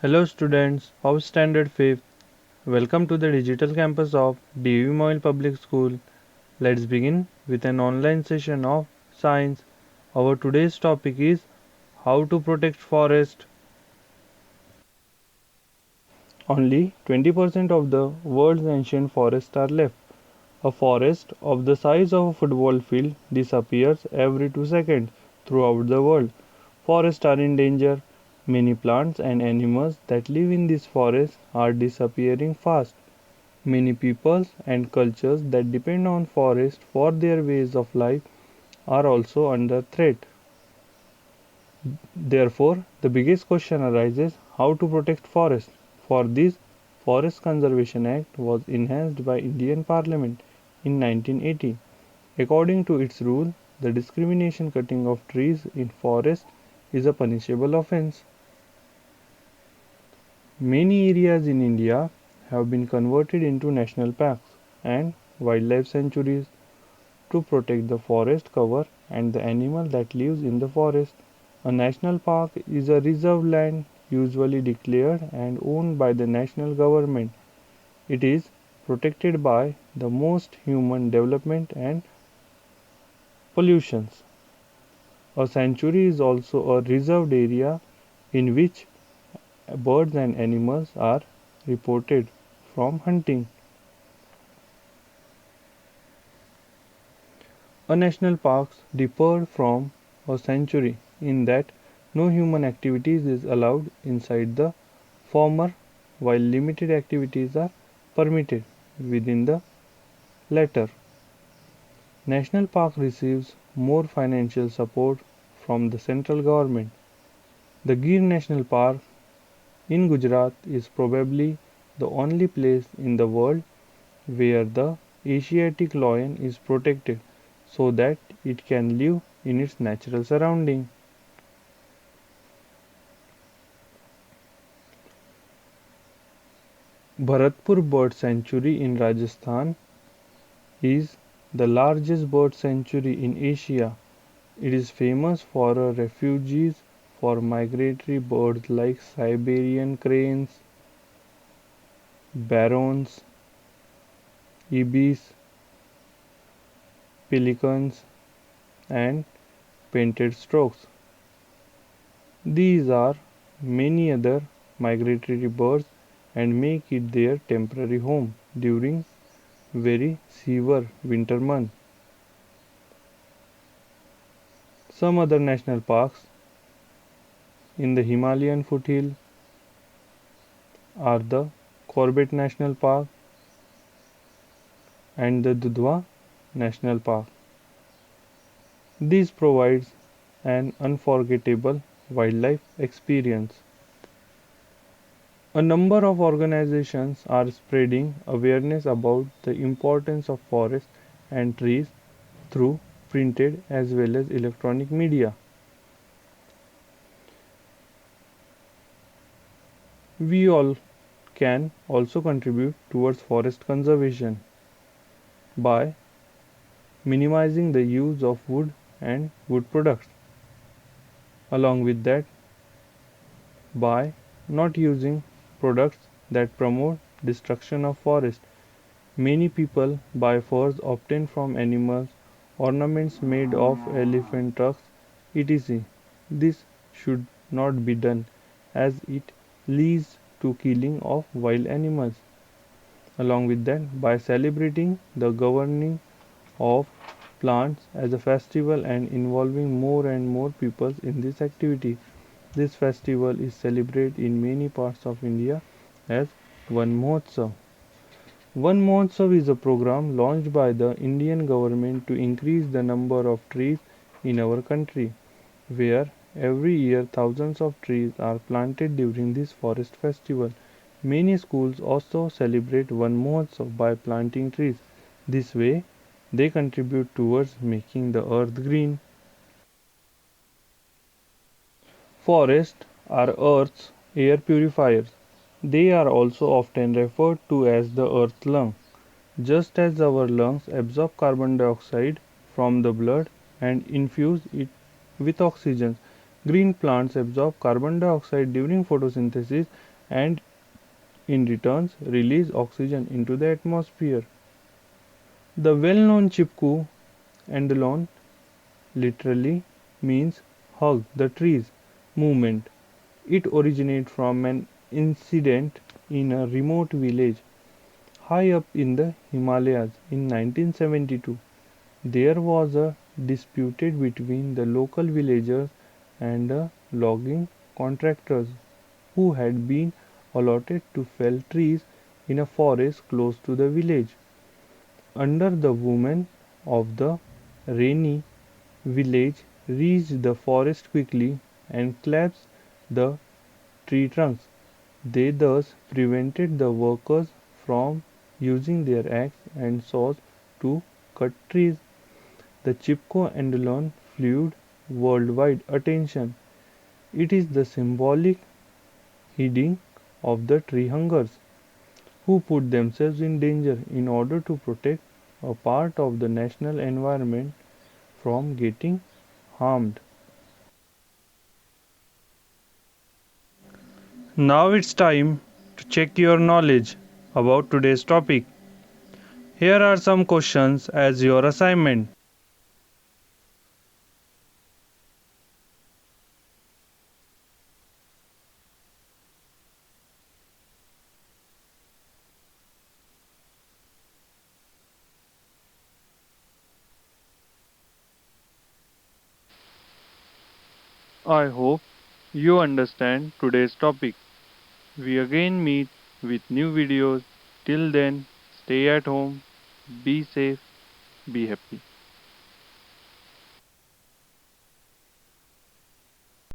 Hello students of Standard 5th. Welcome to the digital campus of DV Moyle Public School. Let's begin with an online session of science. Our today's topic is how to protect forest. Only 20% of the world's ancient forests are left. A forest of the size of a football field disappears every 2 seconds throughout the world. Forests are in danger. Many plants and animals that live in these forests are disappearing fast. Many peoples and cultures that depend on forests for their ways of life are also under threat. Therefore, the biggest question arises how to protect forests. For this, Forest Conservation Act was enhanced by Indian Parliament in 1980. According to its rule, the discrimination cutting of trees in forest is a punishable offense. Many areas in India have been converted into national parks and wildlife sanctuaries to protect the forest cover and the animal that lives in the forest. A national park is a reserved land usually declared and owned by the national government. It is protected by the most human development and pollutions. A sanctuary is also a reserved area in which birds and animals are reported from hunting. A national park differs from a sanctuary in that no human activities is allowed inside the former while limited activities are permitted within the latter. National Park receives more financial support from the central government. The Gir National Park in Gujarat is probably the only place in the world where the Asiatic lion is protected so that it can live in its natural surrounding. Bharatpur Bird Sanctuary in Rajasthan is the largest bird sanctuary in Asia. It is famous for refuges for migratory birds like Siberian cranes, barons, ibis, pelicans, and painted storks. These are many other migratory birds and make it their temporary home during very severe winter months. Some other national parks in the Himalayan foothill are the Corbett National Park and the Dudhwa National Park. This provides an unforgettable wildlife experience. A number of organizations are spreading awareness about the importance of forests and trees through printed as well as electronic media. We all can also contribute towards forest conservation by minimizing the use of wood and wood products. Along with that, by not using products that promote destruction of forest. Many people buy furs obtained from animals, ornaments made of elephant trunks, etc. This should not be done as it leads to killing of wild animals. Along with that, by celebrating the governing of plants as a festival and involving more and more people in this activity. This festival is celebrated in many parts of India as Van Mahotsav. Van Mahotsav is a program launched by the Indian government to increase the number of trees in our country, where every year thousands of trees are planted during this forest festival. Many schools also celebrate Van Mahotsav by planting trees. This way, they contribute towards making the earth green. Forests are Earth's air purifiers. They are also often referred to as the Earth's lung. Just as our lungs absorb carbon dioxide from the blood and infuse it with oxygen, Green plants absorb carbon dioxide during photosynthesis and in return release oxygen into the atmosphere. The well-known Chipko Andalon literally means hug the trees movement. It originated from an incident in a remote village high up in the Himalayas in 1972. There was a dispute between the local villagers and the logging contractors who had been allotted to fell trees in a forest close to the village. Under the women of the Rainy village reached the forest quickly and collapsed the tree trunks. They thus prevented the workers from using their axe and saws to cut trees. The Chipko Andalon fluid worldwide attention. It is the symbolic heeding of the tree hungers who put themselves in danger in order to protect a part of the national environment from getting harmed. Now it's time to check your knowledge about today's topic. Here are some questions as your assignment. I hope you understand today's topic. We again meet with new videos. Till then, stay at home, be safe, be happy.